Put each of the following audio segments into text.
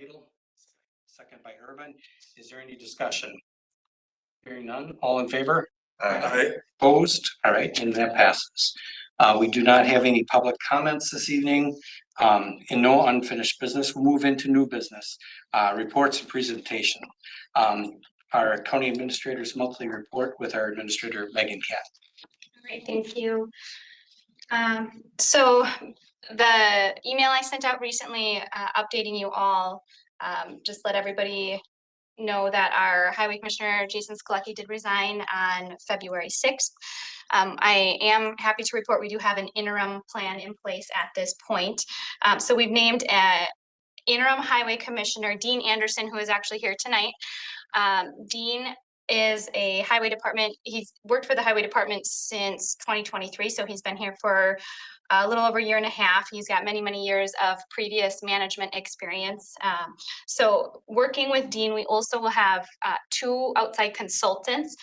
Weedle, second by Urban. Is there any discussion? Hearing none, all in favor? Aye. Opposed? All right, and that passes. We do not have any public comments this evening. And no unfinished business. We'll move into new business, reports and presentation. Our county administrator's monthly report with our administrator, Megan Cat. All right, thank you. So the email I sent out recently, updating you all, just let everybody know that our Highway Commissioner, Jason Skolecki, did resign on February 6th. I am happy to report we do have an interim plan in place at this point. So we've named an interim Highway Commissioner, Dean Anderson, who is actually here tonight. Dean is a highway department. He's worked for the highway department since 2023. So he's been here for a little over a year and a half. He's got many, many years of previous management experience. So working with Dean, we also will have 2 outside consultants.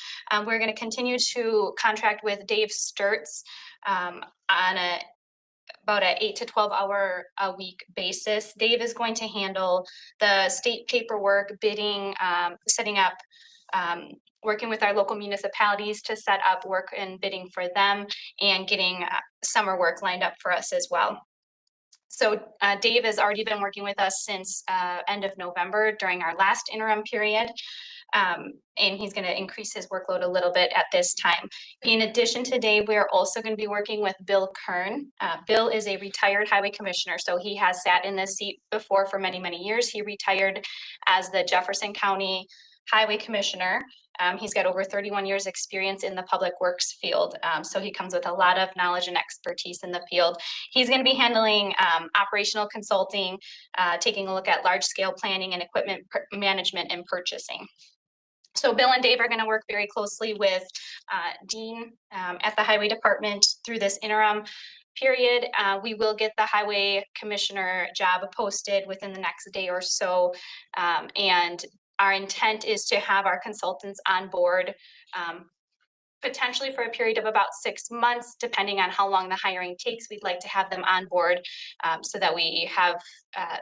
We're going to continue to contract with Dave Sturts on about an 8 to 12 hour a week basis. Dave is going to handle the state paperwork, bidding, setting up, working with our local municipalities to set up work and bidding for them, and getting summer work lined up for us as well. So Dave has already been working with us since end of November during our last interim period. And he's going to increase his workload a little bit at this time. In addition to Dave, we are also going to be working with Bill Kern. Bill is a retired highway commissioner, so he has sat in this seat before for many, many years. He retired as the Jefferson County Highway Commissioner. He's got over 31 years experience in the public works field. So he comes with a lot of knowledge and expertise in the field. He's going to be handling operational consulting, taking a look at large scale planning and equipment management and purchasing. So Bill and Dave are going to work very closely with Dean at the highway department through this interim period. We will get the highway commissioner job posted within the next day or so. And our intent is to have our consultants on board potentially for a period of about 6 months, depending on how long the hiring takes. We'd like to have them on board so that we have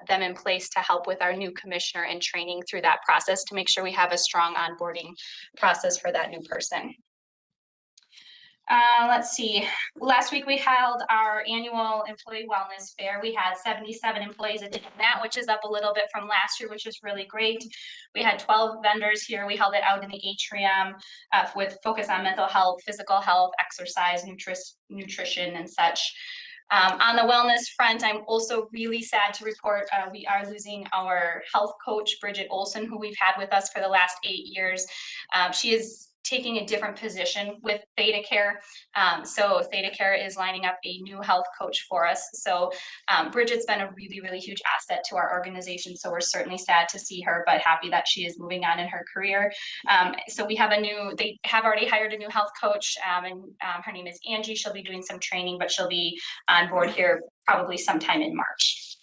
them in place to help with our new commissioner and training through that process to make sure we have a strong onboarding process for that new person. Let's see. Last week we held our annual employee wellness fair. We had 77 employees attending that, which is up a little bit from last year, which is really great. We had 12 vendors here. We held it out in the atrium with focus on mental health, physical health, exercise, nutrition, and such. On the wellness front, I'm also really sad to report we are losing our health coach, Bridget Olson, who we've had with us for the last 8 years. She is taking a different position with ThedaCare. So ThedaCare is lining up a new health coach for us. So Bridget's been a really, really huge asset to our organization. So we're certainly sad to see her, but happy that she is moving on in her career. So we have they have already hired a new health coach, and her name is Angie. She'll be doing some training, but she'll be on board here probably sometime in March.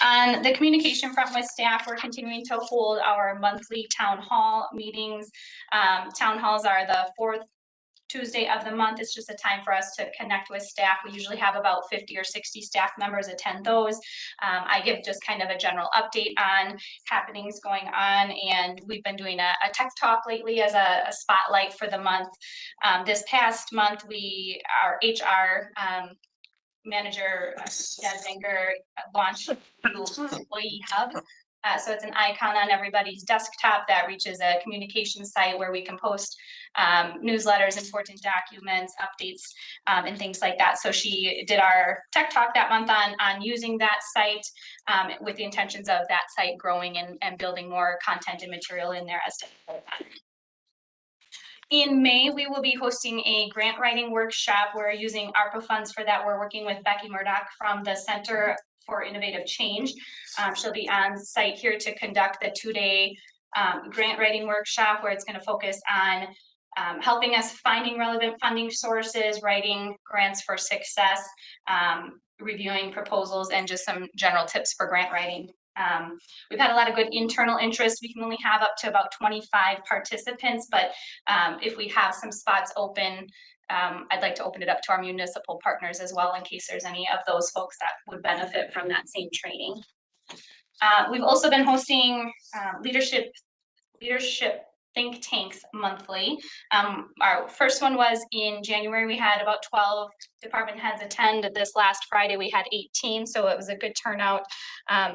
On the communication front with staff, we're continuing to hold our monthly town hall meetings. Town halls are the 4th Tuesday of the month. It's just a time for us to connect with staff. We usually have about 50 or 60 staff members attend those. I give just kind of a general update on happenings going on, and we've been doing a tech talk lately as a spotlight for the month. This past month, our HR manager, Deb Zinker, launched a employee hub. So it's an icon on everybody's desktop that reaches a communication site where we can post newsletters, important documents, updates, and things like that. So she did our tech talk that month on using that site with the intentions of that site growing and building more content and material in there as to In May, we will be hosting a grant writing workshop. We're using ARPA funds for that. We're working with Becky Murdoch from the Center for Innovative Change. She'll be on site here to conduct the 2-day grant writing workshop, where it's going to focus on helping us finding relevant funding sources, writing grants for success, reviewing proposals, and just some general tips for grant writing. We've had a lot of good internal interest. We can only have up to about 25 participants, but if we have some spots open, I'd like to open it up to our municipal partners as well, in case there's any of those folks that would benefit from that same training. We've also been hosting leadership think tanks monthly. Our first one was in January. We had about 12 department heads attend. This last Friday, we had 18, so it was a good turnout.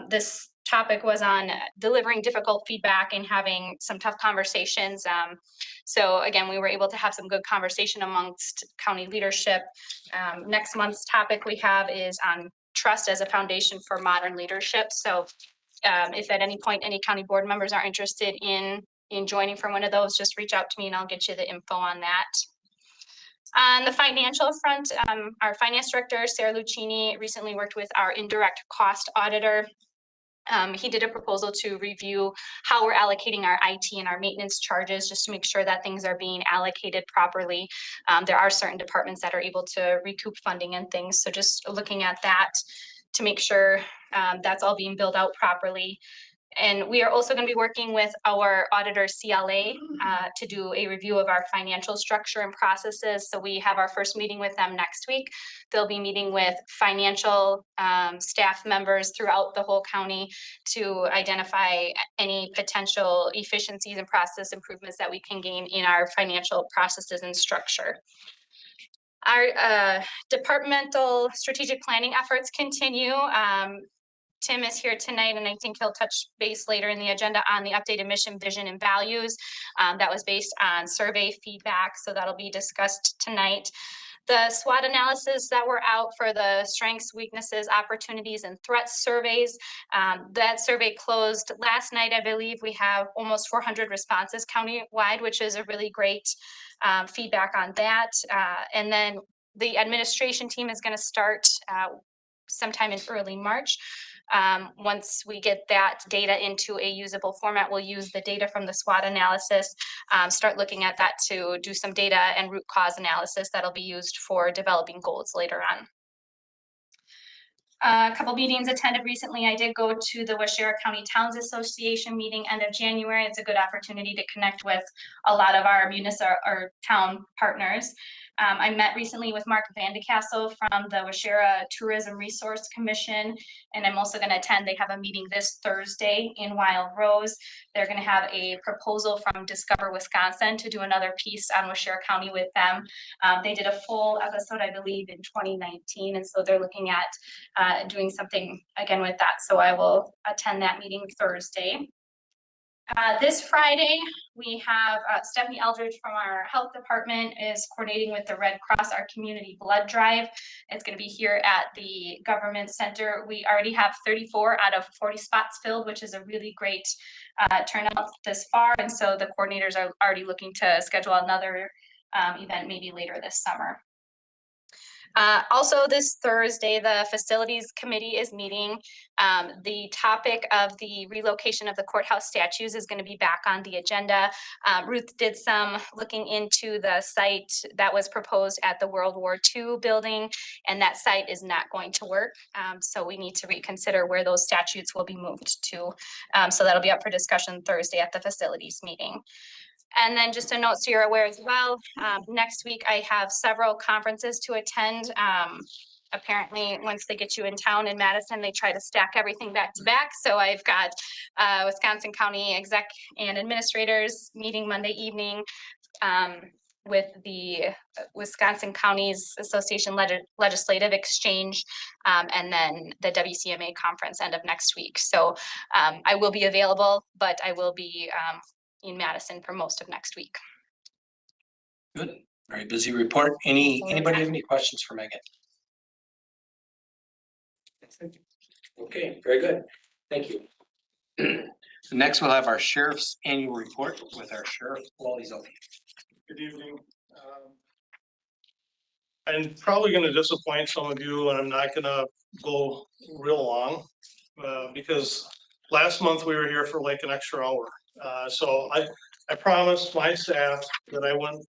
This topic was on delivering difficult feedback and having some tough conversations. So again, we were able to have some good conversation amongst county leadership. Next month's topic we have is on trust as a foundation for modern leadership. So if at any point any county board members are interested in joining for one of those, just reach out to me and I'll get you the info on that. On the financial front, our finance director, Sarah Lucchini, recently worked with our indirect cost auditor. He did a proposal to review how we're allocating our IT and our maintenance charges, just to make sure that things are being allocated properly. There are certain departments that are able to recoup funding and things, so just looking at that to make sure that's all being billed out properly. And we are also going to be working with our auditor CLA to do a review of our financial structure and processes. So we have our first meeting with them next week. They'll be meeting with financial staff members throughout the whole county to identify any potential efficiencies and process improvements that we can gain in our financial processes and structure. Our departmental strategic planning efforts continue. Tim is here tonight, and I think he'll touch base later in the agenda on the updated mission, vision, and values. That was based on survey feedback, so that'll be discussed tonight. The SWOT analysis that were out for the strengths, weaknesses, opportunities, and threats surveys, that survey closed last night, I believe. We have almost 400 responses countywide, which is a really great feedback on that. And then the administration team is going to start sometime in early March. Once we get that data into a usable format, we'll use the data from the SWOT analysis, start looking at that to do some data and root cause analysis that'll be used for developing goals later on. A couple meetings attended recently. I did go to the Waushara County Towns Association meeting end of January. It's a good opportunity to connect with a lot of our municipal or town partners. I met recently with Mark Vandecastle from the Waushara Tourism Resource Commission, and I'm also going to attend. They have a meeting this Thursday in Wild Rose. They're going to have a proposal from Discover Wisconsin to do another piece on Waushara County with them. They did a full episode, I believe, in 2019, and so they're looking at doing something again with that. So I will attend that meeting Thursday. This Friday, we have Stephanie Eldridge from our health department is coordinating with the Red Cross, our community blood drive. It's going to be here at the government center. We already have 34 out of 40 spots filled, which is a really great turnout this far. And so the coordinators are already looking to schedule another event maybe later this summer. Also this Thursday, the facilities committee is meeting. The topic of the relocation of the courthouse statues is going to be back on the agenda. Ruth did some looking into the site that was proposed at the World War II building, and that site is not going to work. So we need to reconsider where those statues will be moved to. So that'll be up for discussion Thursday at the facilities meeting. And then just a note so you're aware as well, next week I have several conferences to attend. Apparently, once they get you in town in Madison, they try to stack everything back to back. So I've got Wisconsin County Exec and Administrators meeting Monday evening with the Wisconsin Counties Association Legislative Exchange, and then the WCMA conference end of next week. So I will be available, but I will be in Madison for most of next week. Good, very busy report. Anybody have any questions for Megan? Okay, very good. Thank you. Next, we'll have our sheriff's annual report with our sheriff, Wally Zolke. Good evening. I'm probably going to disappoint some of you, and I'm not going to go real long because last month we were here for like an extra hour. So I promised my staff that I wouldn't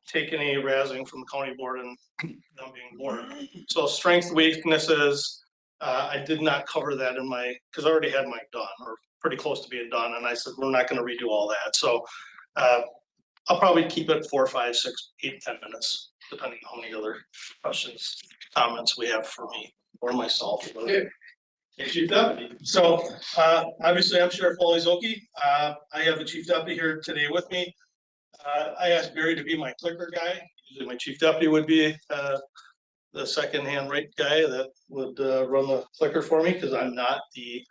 take any razzing from the county board and them being bored. So strengths, weaknesses, I did not cover that in my, because I already had mine done or pretty close to being done. And I said, we're not going to redo all that. So I'll probably keep it 4, 5, 6, 8, 10 minutes, depending on how many other questions, comments we have for me or myself. Chief Deputy. So, obviously, I'm Sheriff Wally Zoki. I have the Chief Deputy here today with me. I asked Barry to be my clicker guy. Usually my Chief Deputy would be, the second-hand right guy that would, run the clicker for me, because I'm not the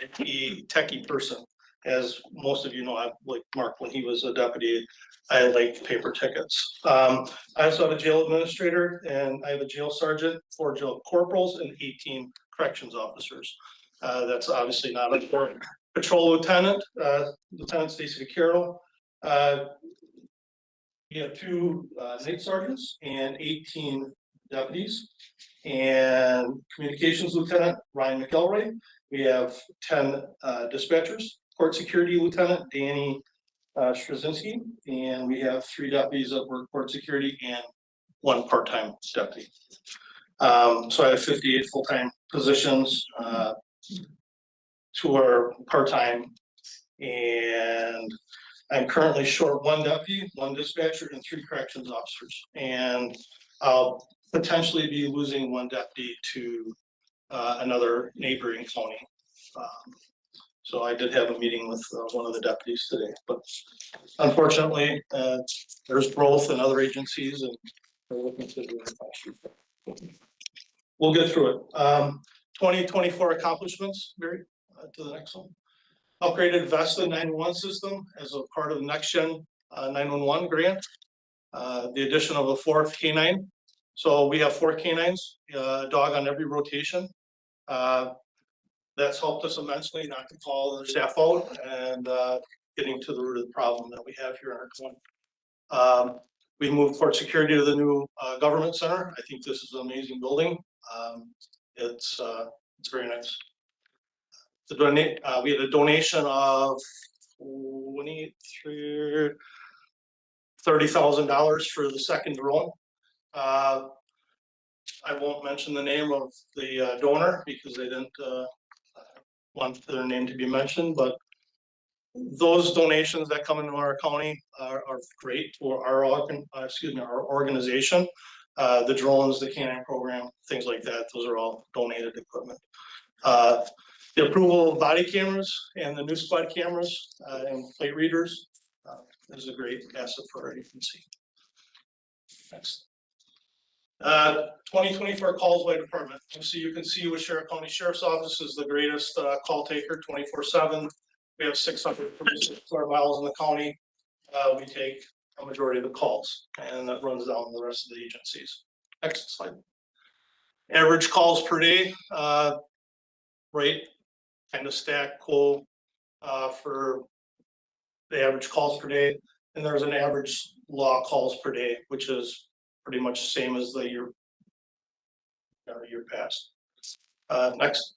techie person. As most of you know, I, like Mark, when he was a deputy, I like paper tickets. I also have a jail administrator, and I have a jail sergeant, 4 jail corporals, and 18 corrections officers. That's obviously not a patrol lieutenant, Lieutenant Stacy Vaquero. We have 2 night sergeants and 18 deputies, and communications lieutenant Ryan McElroy. We have 10 dispatchers, court security lieutenant Danny Straczynski, and we have 3 deputies that work court security and 1 part-time deputy. So I have 58 full-time positions, 2 are part-time, and I'm currently short 1 deputy, 1 dispatcher, and 3 corrections officers. And I'll potentially be losing 1 deputy to another neighboring county. So I did have a meeting with one of the deputies today, but unfortunately, there's growth in other agencies, and we're looking to do it. We'll get through it. 2024 accomplishments, Barry, to the next one. Upgraded Vesta 911 system as a part of the Next Gen 911 grant. The addition of a 4th canine. So we have 4 canines, a dog on every rotation. That's helped us immensely not to call the staff out and getting to the root of the problem that we have here in our county. We moved court security to the new government center. I think this is an amazing building. It's very nice. We had a donation of $30,000 for the 2nd drone. I won't mention the name of the donor because they didn't want their name to be mentioned, but those donations that come into our county are great for our organization. The drones, the canine program, things like that, those are all donated equipment. The approval of body cameras and the new SPUD cameras and plate readers is a great asset for our agency. Next. 2024 calls by department. So you can see with Sheriff County Sheriff's Office is the greatest call taker 24/7. We have 636 square miles in the county. We take a majority of the calls, and that runs down the rest of the agencies. Next slide. Average calls per day, right? Kind of stack cool for the average calls per day, and there's an average law calls per day, which is pretty much the same as the year past. Next.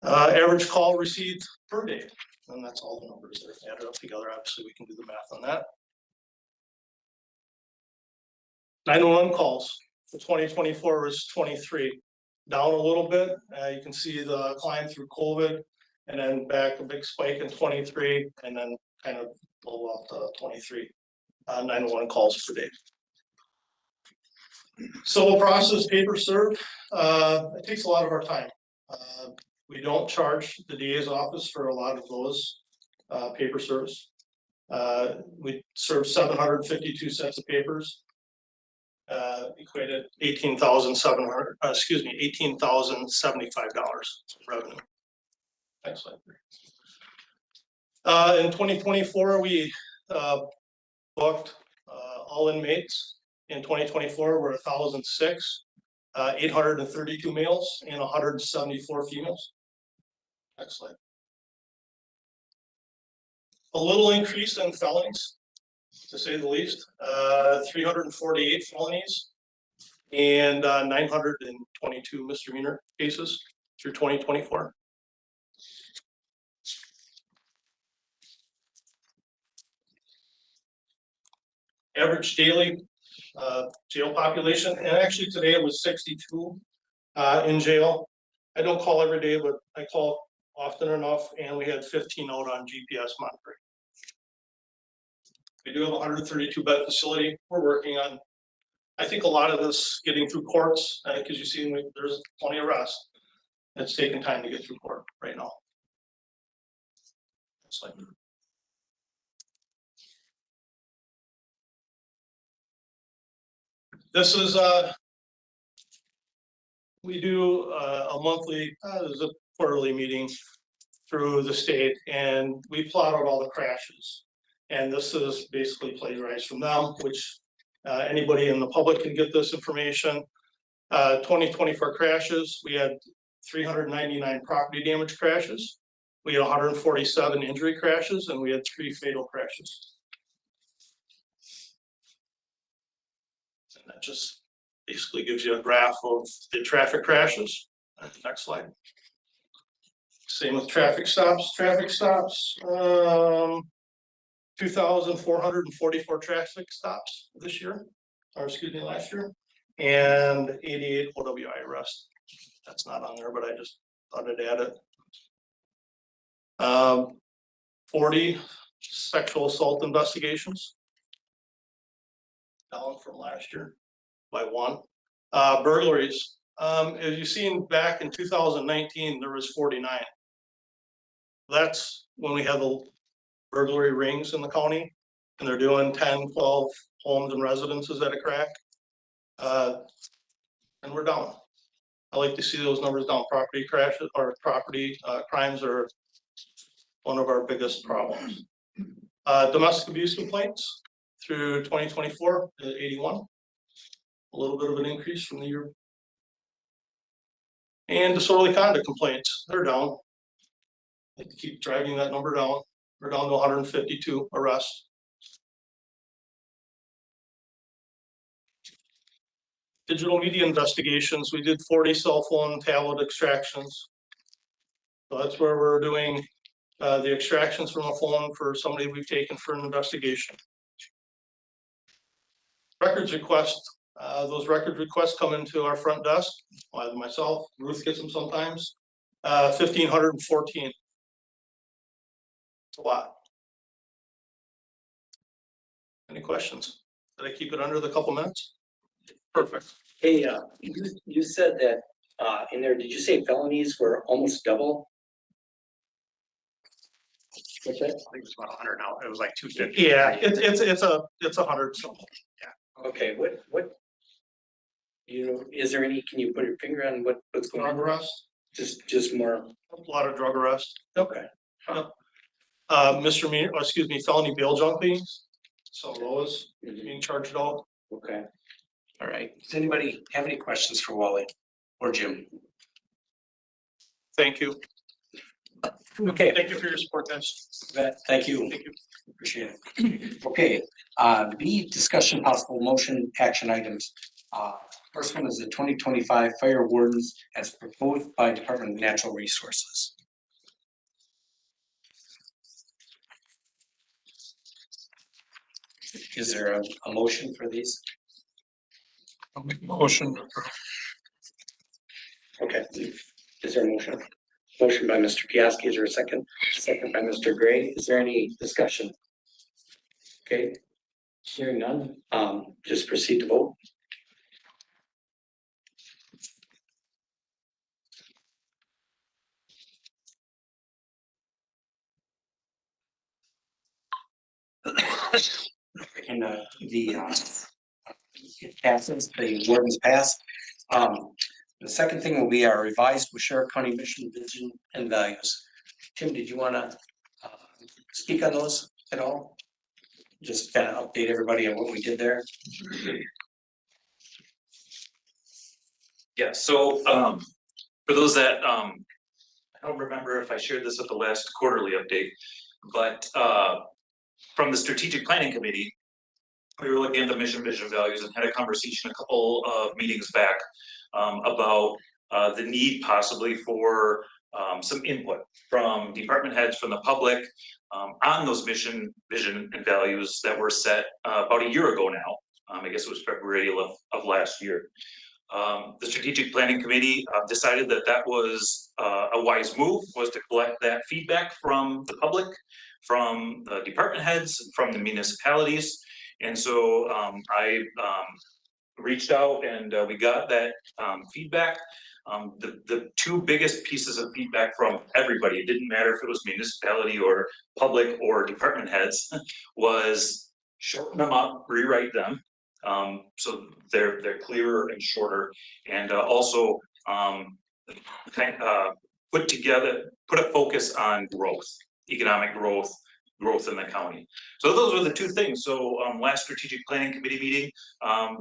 Average call received per day, and that's all the numbers that are added up together. Obviously, we can do the math on that. 911 calls for 2024 was 23, down a little bit. You can see the climb through COVID, and then back a big spike in 23, and then kind of blow off to 23. 911 calls per day. Civil process paper served, it takes a lot of our time. We don't charge the DA's office for a lot of those paper serves. We serve 752 sets of papers, equated $18,075 revenue. Next slide. In 2024, we booked all inmates. In 2024, we're 1,006, 832 males and 174 females. Next slide. A little increase in felonies, to say the least. 348 felonies and 922 misdemeanor cases through 2024. Average daily jail population, and actually today it was 62 in jail. I don't call every day, but I call often enough, and we had 15 out on GPS monitoring. We do have a 132 bed facility. We're working on, I think, a lot of this getting through courts, because you see there's plenty of rest. It's taking time to get through court right now. So, this is we do a monthly, there's a quarterly meeting through the state, and we plot out all the crashes. And this is basically plagiarized from them, which anybody in the public can get this information. 2024 crashes, we had 399 property damage crashes. We had 147 injury crashes, and we had 3 fatal crashes. And that just basically gives you a graph of the traffic crashes. Next slide. Same with traffic stops. 2,444 traffic stops this year, or excuse me, last year, and 88 OWI arrests. That's not on there, but I just thought I'd add it. 40 sexual assault investigations, down from last year by 1. Burglaries, as you've seen back in 2019, there was 49. That's when we have the burglary rings in the county, and they're doing 10, 12 homes and residences at a crack. And we're down. I like to see those numbers down. Property crashes or property crimes are one of our biggest problems. Domestic abuse complaints through 2024 is 81. A little bit of an increase from the year. And disorderly conduct complaints, they're down. I like to keep driving that number down. We're down to 152 arrests. Digital media investigations, we did 40 cell phone tablet extractions. So that's where we're doing the extractions from a phone for somebody we've taken for an investigation. Records request, those record requests come into our front desk. Either myself, Ruth gets them sometimes. 1,514. It's a lot. Any questions? Did I keep it under the couple minutes? Perfect. Hey, you said that in there, did you say felonies were almost double? What's that? I think it's about 100 now. It was like 250. Yeah, it's 100 something. Okay, what? You know, is there any, can you put your finger on what's going Drug on? arrest, Just more, a lot of drug arrests. okay. Felony bail junkies. So those being charged out. Okay. All right. Does anybody have any questions for Wally or Jim? Thank you. Okay. Thank you for your support, guys. Thank you. Thank you. Appreciate it. Okay, B, discussion possible motion action items. First one is the 2025 fire wardens as proposed by Department of Natural Resources. Is there a motion for these? I'll make a motion. Okay. Is there a motion? Motion by Mr. Piaski, is there a second? Second by Mr. Gray. Is there any discussion? Okay. Hearing none, just proceed to vote. And it passes, the wardens pass. The second thing will be our revised Waushara County mission, vision, and values. Tim, did you want to speak on those at all? Just kind of update everybody on what we did there. Yeah, so for those that I don't remember if I shared this at the last quarterly update, but from the strategic planning committee, we were looking at the mission, vision, values, and had a conversation a couple of meetings back about the need possibly for some input from department heads, from the public on those mission, vision, and values that were set about a year ago now. I guess it was February of last year. The strategic planning committee decided that that was a wise move, was to collect that feedback from the public, from the department heads, from the municipalities. And so I reached out and we got that feedback. The two biggest pieces of feedback from everybody, it didn't matter if it was municipality or public or department heads, was shorten them up, rewrite them. So they're clearer and shorter, and also put a focus on growth, economic growth in the county. So those were the two things. So last strategic planning committee meeting,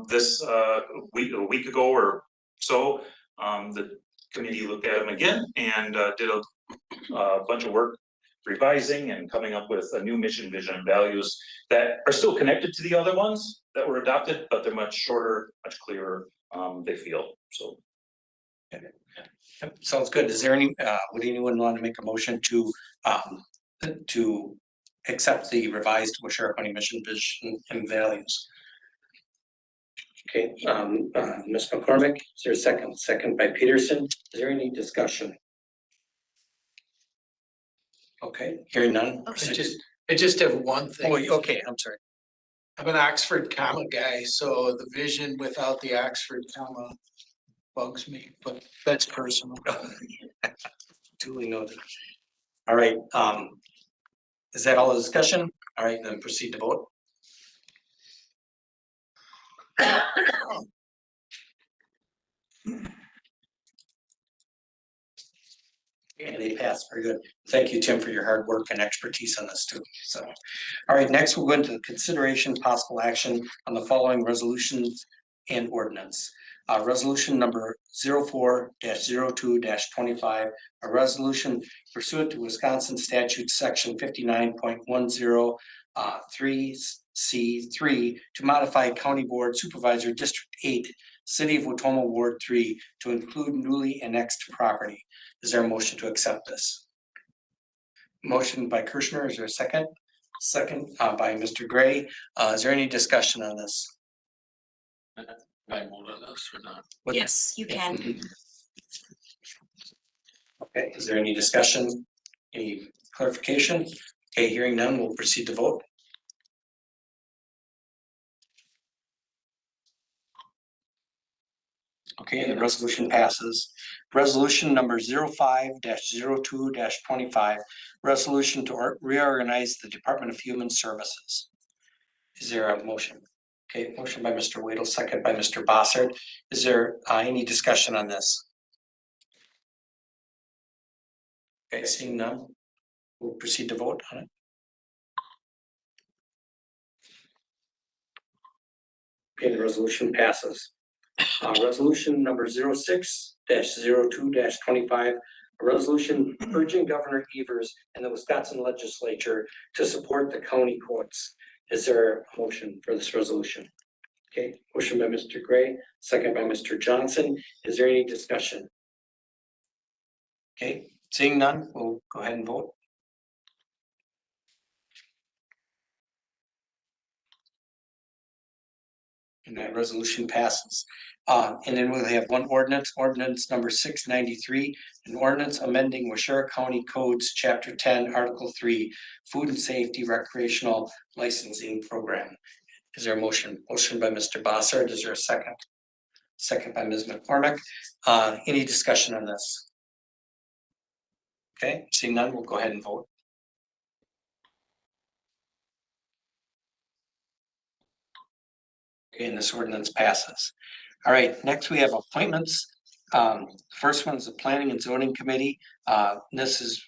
this a week ago or so, the committee looked at them again and did a bunch of work revising and coming up with a new mission, vision, and values that are still connected to the other ones that were adopted, but they're much shorter, much clearer, they feel, so. Yep, sounds good. Is there any, would anyone want to make a motion to accept the revised Waushara County mission, vision, and values? Okay, Ms. McCormick, is there a second? Second by Peterson. Is there any discussion? Okay, hearing none. I just have one thing. Oh, okay, I'm sorry. I'm an Oxford comma guy, so the vision without the Oxford comma bugs me, but that's personal. Duly noted. All right, is that all the discussion? All right, then proceed to vote. And they passed, very good. Thank you, Tim, for your hard work and expertise on this too, so. All right, next we'll go into the consideration, possible action on the following resolutions and ordinance. Resolution number 04-02-25, a resolution pursuant to Wisconsin statute section 59.10 3C3 to modify County Board Supervisor District 8, City of Wautoma Ward 3 to include newly annexed property. Is there a motion to accept this? Motion by Kirschner, is there a second? Second by Mr. Gray. Is there any discussion on this? I vote on this or not? Yes, you can. Okay, is there any discussion? Any clarification? Okay, hearing none, we'll proceed to vote. Okay, and the resolution passes. Resolution number 05-02-25, resolution to reorganize the Department of Human Services. Is there a motion? Okay, motion by Mr. Waddle, second by Mr. Bossard. Is there any discussion on this? Okay, seeing none, we'll proceed to vote on it. Okay, the resolution passes. Resolution number 06-02-25, a resolution urging Governor Evers and the Wisconsin Legislature to support the county courts. Is there a motion for this resolution? Okay, motion by Mr. Gray, second by Mr. Johnson. Is there any discussion? Okay, seeing none, we'll go ahead and vote. And that resolution passes. And then we'll have one ordinance number 693, an ordinance amending Waushara County Codes, Chapter 10, Article 3, Food and Safety Recreational Licensing Program. Is there a motion? Motion by Mr. Bossard. Is there a second? Second by Ms. McCormick. Any discussion on this? Okay, seeing none, we'll go ahead and vote. Okay, and this ordinance passes. All right, next we have appointments. First one is the Planning and Zoning Committee. This is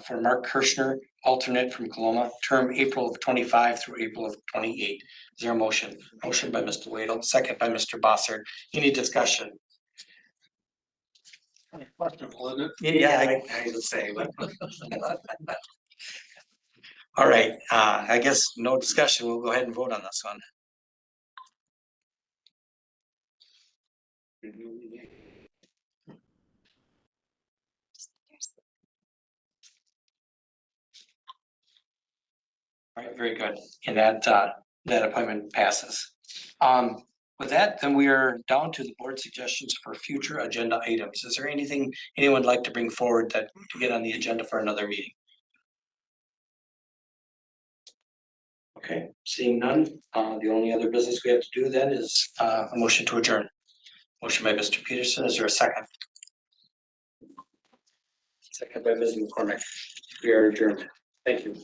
for Mark Kirschner, alternate from Coloma, term April of 25 through April of 28. Is there a motion? Motion by Mr. Waddle, second by Mr. Bossard. Any discussion? Questionable, isn't it? Yeah, I would say. All right, I guess no discussion. We'll go ahead and vote on this one. All right, very good. And that appointment passes. With that, then we are down to the board suggestions for future agenda items. Is there anything anyone would like to bring forward that to get on the agenda for another meeting? Okay, seeing none, the only other business we have to do then is a motion to adjourn. Motion by Mr. Peterson, is there a second? Second by Ms. McCormick. We are adjourned. Thank you.